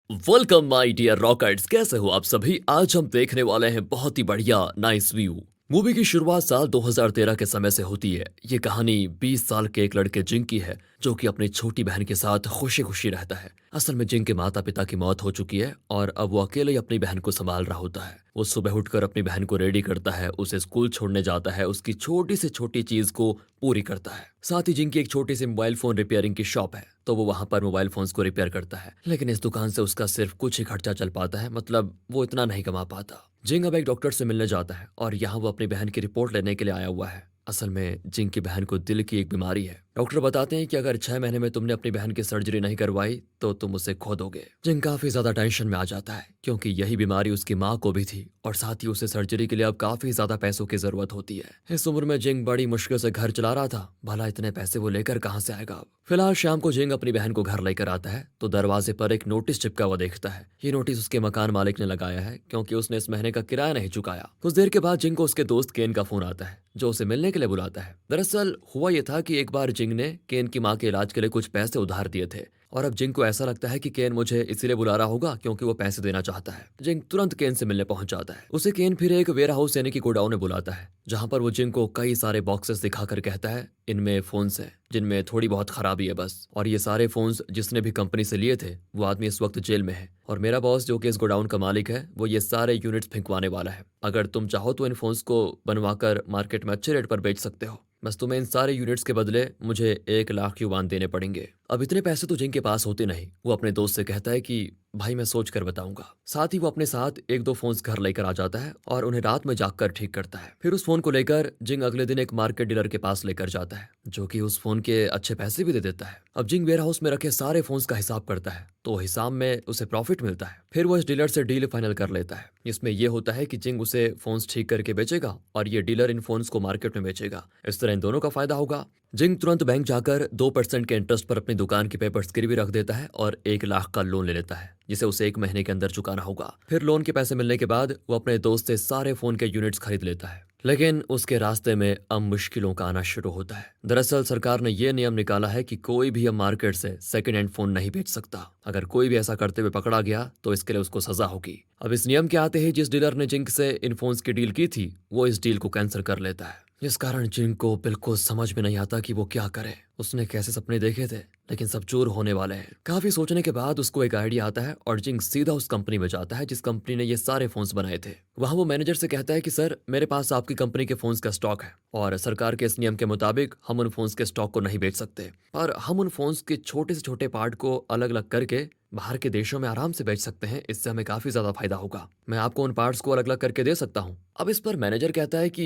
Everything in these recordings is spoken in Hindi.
Welcome my dear rockets. कैसे हो आप सभी। आज हम देखने वाले हैं बहुत ही बढ़िया नाइस व्यू। मूवी की शुरुआत साल 2013 के समय से होती है। ये कहानी 20 साल के एक लड़के जिंग की है जो कि अपनी छोटी बहन के साथ खुशी खुशी रहता है। असल में जिंग के माता पिता की मौत हो चुकी है और अब वो अकेले ही अपनी बहन को संभाल रहा होता है। वो सुबह उठकर अपनी बहन को रेडी करता है, उसे स्कूल छोड़ने जाता है, उसकी छोटी से छोटी चीज को पूरी करता है। साथ ही जिंग की एक छोटी सी मोबाइल फोन रिपेयरिंग की शॉप है, तो वो वहां पर मोबाइल फोन्स को रिपेयर करता है। लेकिन इस दुकान से उसका सिर्फ कुछ ही खर्चा चल पाता है, मतलब वो इतना नहीं कमा पाता। जिंग अब एक डॉक्टर से मिलने जाता है और यहाँ वो अपनी बहन की रिपोर्ट लेने के लिए आया हुआ है। असल में जिंग की बहन को दिल की एक बीमारी है। डॉक्टर बताते हैं कि अगर 6 महीने में तुमने अपनी बहन की सर्जरी नहीं करवाई तो तुम उसे खो दोगे। जिंग काफी ज्यादा टेंशन में आ जाता है क्योंकि यही बीमारी उसकी माँ को भी थी और साथ ही उसे सर्जरी के लिए अब काफी ज्यादा पैसों की जरूरत होती है। इस उम्र में जिंग बड़ी मुश्किल से घर चला रहा था, भला इतने पैसे वो लेकर कहाँ से आएगा अब। फिलहाल शाम को जिंग अपनी बहन को घर लेकर आता है तो दरवाजे पर एक नोटिस चिपका हुआ देखता है। ये नोटिस उसके मकान मालिक ने लगाया है क्योंकि उसने इस महीने का किराया नहीं चुकाया। कुछ देर के बाद जिंग को उसके दोस्त केन का फोन आता है जो उसे मिलने के लिए बुलाता है। दरअसल हुआ यह था कि एक बार जिंग ने केन की मां के इलाज के लिए कुछ पैसे उधार दिए थे और अब जिंग को ऐसा लगता है कि केन मुझे इसीलिए बुला रहा होगा क्योंकि वो पैसे देना चाहता है। जिंग तुरंत केन से मिलने पहुंच जाता है। उसे केन फिर एक वेयर हाउस यानी कि गोडाउन में बुलाता है जहां पर वो जिंग को कई सारे बॉक्सेस दिखाकर कहता है इनमें फोन्स हैं जिनमें थोड़ी बहुत खराबी है बस, और ये सारे फोन्स जिसने भी कंपनी से लिए थे वो आदमी इस वक्त जेल में है और मेरा बॉस जो कि इस गोडाउन का मालिक है वो ये सारे यूनिट्स फेंकवाने वाला है। अगर तुम चाहो तो इन फोन्स को बनवाकर मार्केट में अच्छे रेट पर बेच सकते हो, बस तुम्हें इन सारे यूनिट्स के बदले मुझे 1 लाख युवान देने पड़ेंगे। अब इतने पैसे तो जिंग के पास होते नहीं। वो अपने दोस्त से कहता है कि भाई मैं सोच कर बताऊंगा। साथ ही वो अपने साथ एक दो फोन्स घर लेकर आ जाता है और उन्हें रात में जागकर ठीक करता है। फिर उस फोन को लेकर जिंग अगले दिन एक मार्केट डीलर के पास लेकर जाता है जो कि उस फोन के अच्छे पैसे भी दे देता है। अब जिंग वेयर हाउस में रखे सारे फोन्स का हिसाब करता है तो हिसाब में उसे प्रॉफिट मिलता है। फिर वो इस डीलर से डील फाइनल कर लेता है। इसमें यह होता है कि जिंग उसे फोन्स ठीक करके बेचेगा और ये डीलर इन फोन्स को मार्केट में बेचेगा। इस तरह इन दोनों का फायदा होगा। जिंग तुरंत बैंक जाकर 2% के इंटरेस्ट पर अपनी दुकान की पेपर्स गिरवी रख देता है और 1 लाख का लोन ले लेता है जिसे उसे 1 महीने के अंदर चुकाना होगा। फिर लोन के पैसे मिलने के बाद वो अपने दोस्त से सारे फोन के यूनिट्स खरीद लेता है। लेकिन उसके रास्ते में अब मुश्किलों का आना शुरू होता है। दरअसल सरकार ने यह नियम निकाला है कि कोई भी अब मार्केट से सेकंड हैंड फोन नहीं बेच सकता। अगर कोई भी ऐसा करते हुए पकड़ा गया तो इसके लिए उसको सजा होगी। अब इस नियम के आते ही जिस डीलर ने जिंक से इन फोन्स की डील की थी वो इस डील को कैंसिल कर लेता है, जिस कारण जिंक को बिल्कुल समझ में नहीं आता कि वो क्या करे। उसने कैसे सपने देखे थे लेकिन सब चूर होने वाले हैं। काफी सोचने के बाद उसको एक आइडिया आता है और जिंग सीधा उस कंपनी में जाता है जिस कंपनी ने ये सारे फोन्स बनाए थे। वहां वो मैनेजर से कहता है कि सर मेरे पास आपकी कंपनी के फोन्स का स्टॉक है और सरकार के इस नियम के मुताबिक हम उन फोन्स के स्टॉक को नहीं बेच सकते, पर हम उन फोन्स के छोटे से छोटे पार्ट को अलग अलग करके बाहर के देशों में आराम से बेच सकते हैं। इससे हमें काफी ज्यादा फायदा होगा। मैं आपको उन पार्ट्स को अलग अलग करके दे सकता हूँ। अब इस पर मैनेजर कहता है कि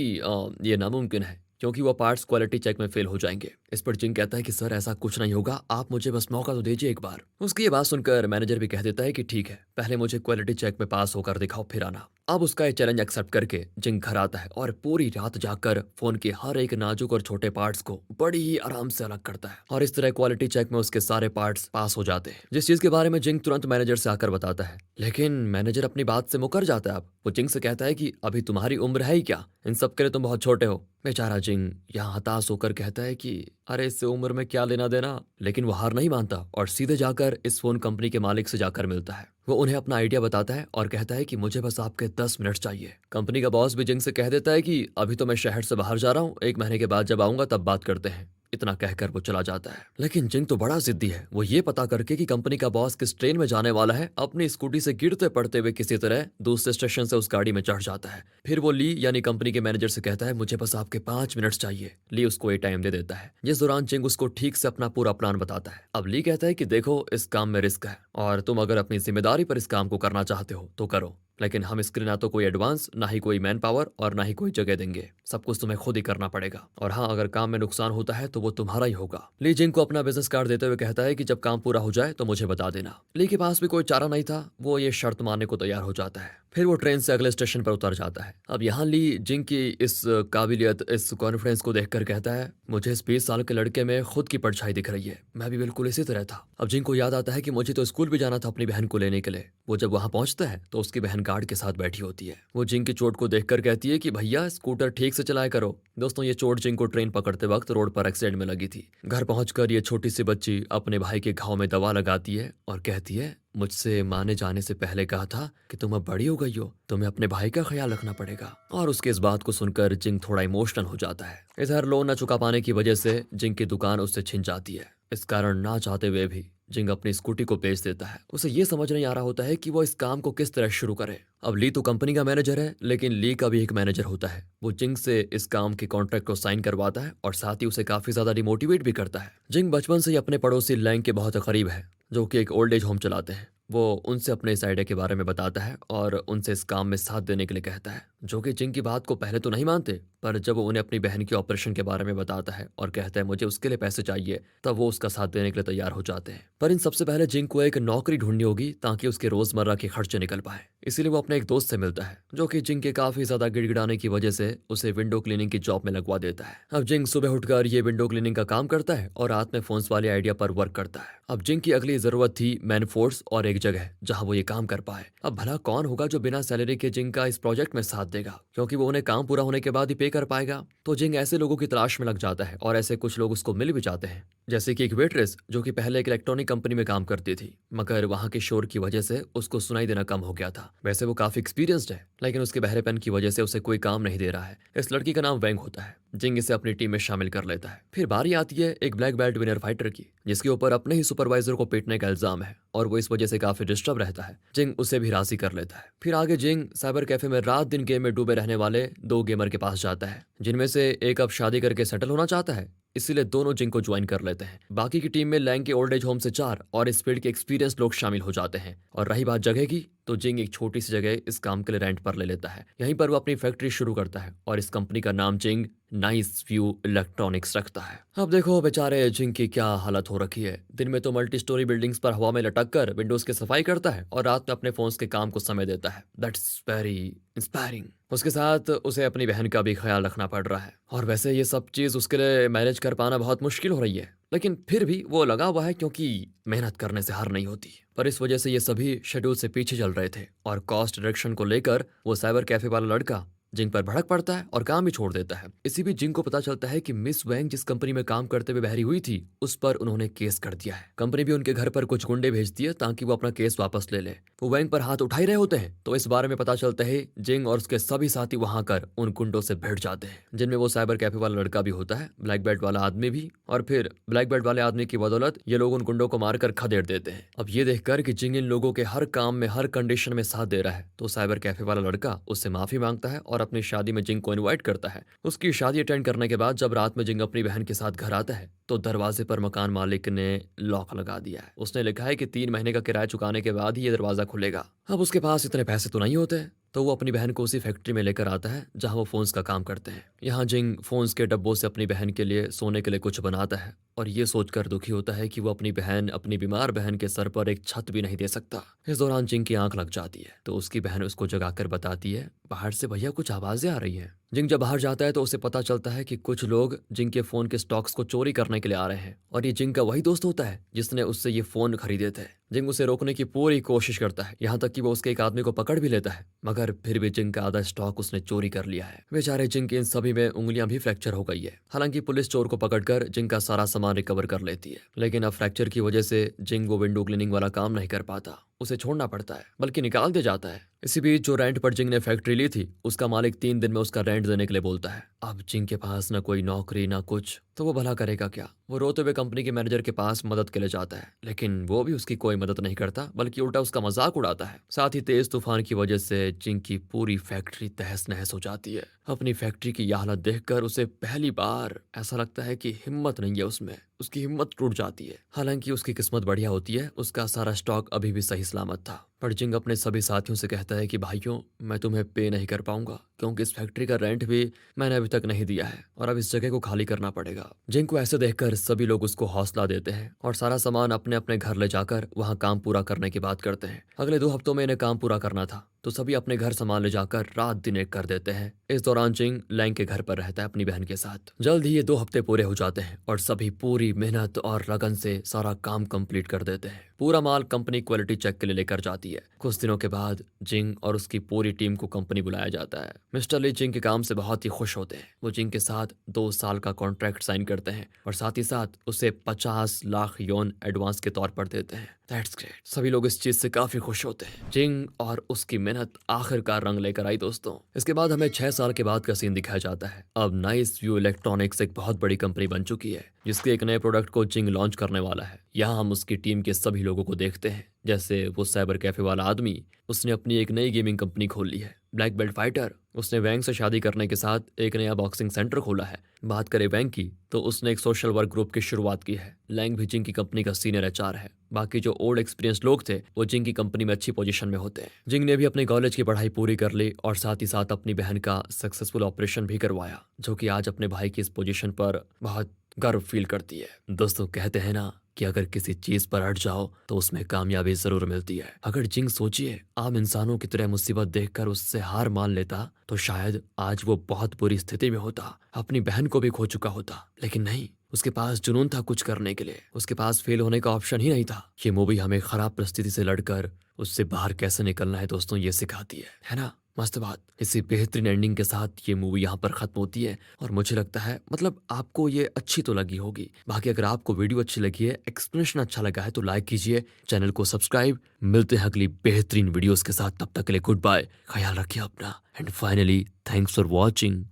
ये नामुमकिन है क्योंकि वो पार्ट्स क्वालिटी चेक में फेल हो जाएंगे। इस पर जिंग कहता है कि सर ऐसा कुछ नहीं होगा, आप मुझे बस मौका तो दीजिए एक बार। उसकी ये बात सुनकर मैनेजर भी कह देता है कि ठीक है, पहले मुझे क्वालिटी चेक में पास होकर दिखाओ फिर आना। अब उसका ये चैलेंज एक्सेप्ट करके जिंग घर आता है और पूरी रात जाकर फोन के हर एक नाजुक और छोटे पार्ट्स को बड़ी ही आराम से अलग करता है और इस तरह क्वालिटी चेक में उसके सारे पार्ट्स पास हो जाते हैं, जिस चीज के बारे में जिंग तुरंत मैनेजर से आकर बताता है। लेकिन मैनेजर अपनी बात से मुकर जाता है। अब वो जिंग से कहता है कि अभी तुम्हारी उम्र है ही क्या, इन सब के लिए तुम बहुत छोटे हो। बेचारा जिंग यहाँ हताश होकर कहता है कि अरे इससे उम्र में क्या लेना देना। लेकिन वो हार नहीं मानता और सीधे जाकर इस फोन कंपनी के मालिक से जाकर मिलता है। वो उन्हें अपना आइडिया बताता है और कहता है कि मुझे बस आपके 10 मिनट चाहिए। कंपनी का बॉस भी जिंग से कह देता है कि अभी तो मैं शहर से बाहर जा रहा हूँ, 1 महीने के बाद जब आऊंगा तब बात करते हैं। इतना कहकर वो चला जाता है। लेकिन जिंग तो बड़ा जिद्दी है। वो ये पता करके कि कंपनी का बॉस किस ट्रेन में जाने वाला है अपनी स्कूटी से गिरते पड़ते हुए किसी तरह दूसरे स्टेशन से उस गाड़ी में चढ़ जाता है। फिर वो ली यानी कंपनी के मैनेजर से कहता है मुझे बस आपके 5 मिनट चाहिए। ली उसको ये टाइम दे देता है जिस दौरान जिंग उसको ठीक से अपना पूरा प्लान बताता है। अब ली कहता है कि देखो इस काम में रिस्क है और तुम अगर अपनी जिम्मेदारी पर इस काम को करना चाहते हो तो करो, लेकिन हम इसके लिए ना तो कोई एडवांस, ना ही कोई मैन पावर और ना ही कोई जगह देंगे। सब कुछ तुम्हें खुद ही करना पड़ेगा और हाँ अगर काम में नुकसान होता है तो वो तुम्हारा ही होगा। ली जिंग को अपना बिजनेस कार्ड देते हुए कहता है कि जब काम पूरा हो जाए तो मुझे बता देना। ली के पास भी कोई चारा नहीं था, वो ये शर्त मानने को तैयार हो जाता है। फिर वो ट्रेन से अगले स्टेशन पर उतर जाता है। अब यहाँ ली जिंग की इस काबिलियत, इस कॉन्फिडेंस को देखकर कहता है मुझे इस 20 साल के लड़के में खुद की परछाई दिख रही है, मैं भी बिल्कुल इसी तरह था। अब जिंग को याद आता है कि मुझे तो स्कूल भी जाना था अपनी बहन को लेने के लिए। वो जब वहां पहुंचता है तो उसकी बहन गार्ड के साथ बैठी होती है। वो जिंग की चोट को देखकर कहती है कि भैया स्कूटर ठीक से चलाया करो। दोस्तों ये चोट जिंग को ट्रेन पकड़ते वक्त रोड पर एक्सीडेंट में लगी थी। घर पहुंचकर ये छोटी सी बच्ची अपने भाई के घाव में दवा लगाती है और कहती है मुझसे माने जाने से पहले कहा था कि तुम अब बड़ी हो गई हो, तुम्हें अपने भाई का ख्याल रखना पड़ेगा। और उसके इस बात को सुनकर जिंग थोड़ा इमोशनल हो जाता है। इधर लोन न चुका पाने की वजह से जिंग की दुकान उससे छिन जाती है। इस कारण ना चाहते हुए भी जिंग अपनी स्कूटी को बेच देता है। उसे ये समझ नहीं आ रहा होता है कि वो इस काम को किस तरह शुरू करे। अब ली तो कंपनी का मैनेजर है, लेकिन ली का भी एक मैनेजर होता है। वो जिंग से इस काम के कॉन्ट्रैक्ट को साइन करवाता है और साथ ही उसे काफी ज्यादा डिमोटिवेट भी करता है। जिंग बचपन से ही अपने पड़ोसी लैंग के बहुत करीब है, जो कि एक ओल्ड एज होम चलाते हैं। वो उनसे अपने इस आइडिया के बारे में बताता है और उनसे इस काम में साथ देने के लिए कहता है, जो कि जिंग की बात को पहले तो नहीं मानते, पर जब वो उन्हें अपनी बहन के ऑपरेशन के बारे में बताता है और कहता है मुझे उसके लिए पैसे चाहिए, तब वो उसका साथ देने के लिए तैयार हो जाते हैं। पर इन सबसे पहले जिंग को एक नौकरी ढूंढनी होगी ताकि उसके रोजमर्रा के खर्चे निकल पाए। इसीलिए वो अपने एक दोस्त से मिलता है, जो कि जिंग के काफी ज्यादा गिड़गिड़ाने की वजह से उसे विंडो क्लीनिंग की जॉब में लगवा देता है। अब जिंग सुबह उठकर ये विंडो क्लीनिंग का काम करता है और रात में फोन्स वाले आइडिया पर वर्क करता है। अब जिंग की अगली जरूरत थी मैन फोर्स और एक जगह जहां वो ये काम कर पाए। अब भला कौन होगा जो बिना सैलरी के जिंग का इस प्रोजेक्ट में साथ देगा, क्योंकि वो उन्हें काम पूरा होने के बाद ही पे कर पाएगा। तो जिंग ऐसे लोगों की तलाश में लग जाता है और ऐसे कुछ लोग उसको मिल भी जाते हैं, जैसे कि एक वेट्रेस जो कि पहले एक इलेक्ट्रॉनिक कंपनी में काम करती थी, मगर वहां के शोर की वजह से उसको सुनाई देना कम हो गया था। वैसे वो काफी एक्सपीरियंस्ड है, लेकिन उसके बहरेपन की वजह से उसे कोई काम नहीं दे रहा है। इस लड़की का नाम वेंग होता है। जिंग इसे अपनी टीम में शामिल कर लेता है। फिर बारी आती है एक ब्लैक बेल्ट विनर फाइटर की, जिसके ऊपर अपने ही सुपरवाइजर को पीटने का इल्जाम है और वो इस वजह से काफी डिस्टर्ब रहता है। जिंग उसे भी राजी कर लेता है। फिर आगे जिंग साइबर कैफे में रात दिन गेम में डूबे रहने वाले दो गेमर के पास जाता है, जिनमें से एक अब शादी करके सेटल होना चाहता है, इसीलिए दोनों जिंग को ज्वाइन कर लेते हैं। बाकी की टीम में लैंग के ओल्ड एज होम से 4 और इस फील्ड के एक्सपीरियंस लोग शामिल हो जाते हैं। और रही बात जगह की, तो जिंग एक छोटी सी जगह इस काम के लिए रेंट पर ले लेता है। यहीं पर वो अपनी फैक्ट्री शुरू करता है और इस कंपनी का नाम जिंग नाइस व्यू इलेक्ट्रॉनिक्स रखता है। अब देखो बेचारे जिंग की क्या हालत हो रखी है। दिन में तो मल्टी स्टोरी बिल्डिंग्स पर हवा में लटक कर विंडोज की सफाई करता है और रात में अपने फोन्स के काम को समय देता है। That's very inspiring. उसके साथ उसे अपनी बहन का भी ख्याल रखना पड़ रहा है, और वैसे ये सब चीज उसके लिए मैनेज कर पाना बहुत मुश्किल हो रही है, लेकिन फिर भी वो लगा हुआ है क्योंकि मेहनत करने से हार नहीं होती। पर इस वजह से ये सभी शेड्यूल से पीछे चल रहे थे और कॉस्ट रिडक्शन को लेकर वो साइबर कैफे वाला लड़का जिंग पर भड़क पड़ता है और काम भी छोड़ देता है। इसी बीच जिंग को पता चलता है कि मिस वैंग जिस कंपनी में काम करते हुए बहरी हुई थी, उस पर उन्होंने केस कर दिया है। कंपनी भी उनके घर पर कुछ गुंडे भेजती है ताकि वो अपना केस वापस ले ले। वो वैंग पर हाथ उठा ही रहे होते हैं, तो इस बारे में पता चलता है जिंग और उसके सभी साथी वहां कर उन गुंडों से भिड़ जाते हैं, जिनमें वो साइबर कैफे वाला लड़का भी होता है, ब्लैक बेल्ट वाला आदमी भी। और फिर ब्लैक बेल्ट वाले आदमी की बदौलत ये लोग उन गुंडों को मारकर खदेड़ देते हैं। अब ये देखकर कि जिंग इन लोगों के हर काम में हर कंडीशन में साथ दे रहा है, तो साइबर कैफे वाला लड़का उससे माफी मांगता है और अपनी शादी में जिंग को इनवाइट करता है। उसकी शादी अटेंड करने के बाद जब रात में जिंग अपनी बहन के साथ घर आता है, तो दरवाजे पर मकान मालिक ने लॉक लगा दिया है। उसने लिखा है कि 3 महीने का किराया चुकाने के बाद ही ये दरवाजा खुलेगा। अब उसके पास इतने पैसे तो नहीं होते, तो वो अपनी बहन को उसी फैक्ट्री में लेकर आता है जहां वो फोन्स का काम करते हैं। यहाँ जिंग फोन्स के डब्बों से अपनी बहन के लिए सोने के लिए कुछ बनाता है और ये सोचकर दुखी होता है कि वो अपनी बीमार बहन के सर पर एक छत भी नहीं दे सकता। इस दौरान जिंग की आंख लग जाती है, तो उसकी बहन उसको जगाकर बताती है बाहर से भैया कुछ आवाजें आ रही हैं। जिंग जब बाहर जाता है तो उसे पता चलता है कि कुछ लोग जिंग के फोन के स्टॉक्स को चोरी करने के लिए आ रहे हैं, और ये जिंग का वही दोस्त होता है जिसने उससे ये फोन खरीदे थे। जिंग उसे रोकने की पूरी कोशिश करता है, यहाँ तक कि वो उसके एक आदमी को पकड़ भी लेता है, मगर फिर भी जिंग का आधा स्टॉक उसने चोरी कर लिया है। बेचारे जिंग की इन सभी में उंगलियां भी फ्रैक्चर हो गई है। हालांकि पुलिस चोर को पकड़कर जिंग का सारा सामान रिकवर कर लेती है, लेकिन अब फ्रैक्चर की वजह से जिंग वो विंडो क्लीनिंग वाला काम नहीं कर पाता। उसे छोड़ना पड़ता है, बल्कि निकाल दिया जाता है। इसी बीच जो रेंट पर जिंग ने फैक्ट्री ली थी, उसका मालिक 3 दिन में उसका रेंट देने के लिए बोलता है। अब जिंग के पास ना कोई नौकरी ना कुछ, तो वो भला करेगा क्या। वो रोते हुए कंपनी के मैनेजर के पास मदद के लिए जाता है, लेकिन वो भी उसकी कोई मदद नहीं करता, बल्कि उल्टा उसका मजाक उड़ाता है। साथ ही तेज तूफान की वजह से जिंग की पूरी फैक्ट्री तहस नहस हो जाती है। अपनी फैक्ट्री की यह हालत देखकर उसे पहली बार ऐसा लगता है कि हिम्मत नहीं है उसमें, उसकी हिम्मत टूट जाती है। हालांकि उसकी किस्मत बढ़िया होती है, उसका सारा स्टॉक अभी भी सही सलामत था। पर जिंग अपने सभी साथियों से कहता है कि भाइयों, मैं तुम्हें पे नहीं कर पाऊंगा, क्योंकि इस फैक्ट्री का रेंट भी मैंने अभी तक नहीं दिया है और अब इस जगह को खाली करना पड़ेगा। जिंग को ऐसे देखकर सभी लोग उसको हौसला देते हैं और सारा सामान अपने अपने घर ले जाकर वहां काम पूरा करने की बात करते हैं। अगले 2 हफ्तों में इन्हें काम पूरा करना था, तो सभी अपने घर सामान ले जाकर रात दिन एक कर देते हैं। इस दौरान जिंग लैंग के घर पर रहता है अपनी बहन के साथ। जल्द ही ये 2 हफ्ते पूरे हो जाते हैं और सभी पूरी मेहनत और लगन से सारा काम कंप्लीट कर देते हैं। पूरा माल कंपनी क्वालिटी चेक के लिए लेकर जाती है। कुछ दिनों के बाद जिंग और उसकी पूरी टीम को कंपनी बुलाया जाता है। मिस्टर ली जिंग के काम से बहुत ही खुश होते हैं। वो जिंग के साथ 2 साल का कॉन्ट्रैक्ट साइन करते हैं और साथ ही साथ उसे 50 लाख योन एडवांस के तौर पर देते हैं। That's great. सभी लोग इस चीज से काफी खुश होते हैं। जिंग और उसकी मेहनत आखिरकार रंग लेकर आई दोस्तों। इसके बाद हमें 6 साल के बाद का सीन दिखाया जाता है। अब नाइस व्यू इलेक्ट्रॉनिक्स एक बहुत बड़ी कंपनी बन चुकी है, जिसके एक नए प्रोडक्ट को जिंग लॉन्च करने वाला है। यहाँ हम उसकी टीम के सभी लोगों को देखते हैं, जैसे वो साइबर कैफे वाला आदमी, उसने अपनी एक नई गेमिंग कंपनी खोल ली है। ब्लैक बेल्ट फाइटर, उसने वैंग से शादी करने के साथ एक नया बॉक्सिंग सेंटर खोला है। बात करें वैंग की, तो उसने एक सोशल वर्क ग्रुप की शुरुआत की है। लैंग भी जिंग की कंपनी का सीनियर एचआर है। बाकी जो ओल्ड एक्सपीरियंस लोग थे वो जिंग की कंपनी में अच्छी पोजीशन में होते हैं। जिंग ने भी अपने कॉलेज की पढ़ाई पूरी कर ली और साथ ही साथ अपनी बहन का सक्सेसफुल ऑपरेशन भी करवाया, जो कि आज अपने भाई की इस पोजीशन पर बहुत गर्व फील करती है। दोस्तों, कहते हैं ना कि अगर किसी चीज पर अड़ जाओ तो उसमें कामयाबी जरूर मिलती है। अगर जिंग सोचिए आम इंसानों की तरह मुसीबत देखकर उससे हार मान लेता तो शायद आज वो बहुत बुरी स्थिति में होता, अपनी बहन को भी खो चुका होता। लेकिन नहीं, उसके पास जुनून था कुछ करने के लिए। उसके पास फेल होने का ऑप्शन ही नहीं था। ये मूवी हमें खराब परिस्थिति से लड़कर उससे बाहर कैसे निकलना है दोस्तों, ये सिखाती है ना। मस्त बात। इसी बेहतरीन एंडिंग के साथ ये मूवी यहाँ पर खत्म होती है और मुझे लगता है मतलब आपको ये अच्छी तो लगी होगी। बाकी अगर आपको वीडियो अच्छी लगी है, एक्सप्लेनेशन अच्छा लगा है तो लाइक कीजिए, चैनल को सब्सक्राइब। मिलते हैं अगली बेहतरीन वीडियोस के साथ, तब तक के लिए गुड बाय, ख्याल रखिए अपना, and finally thanks for watching.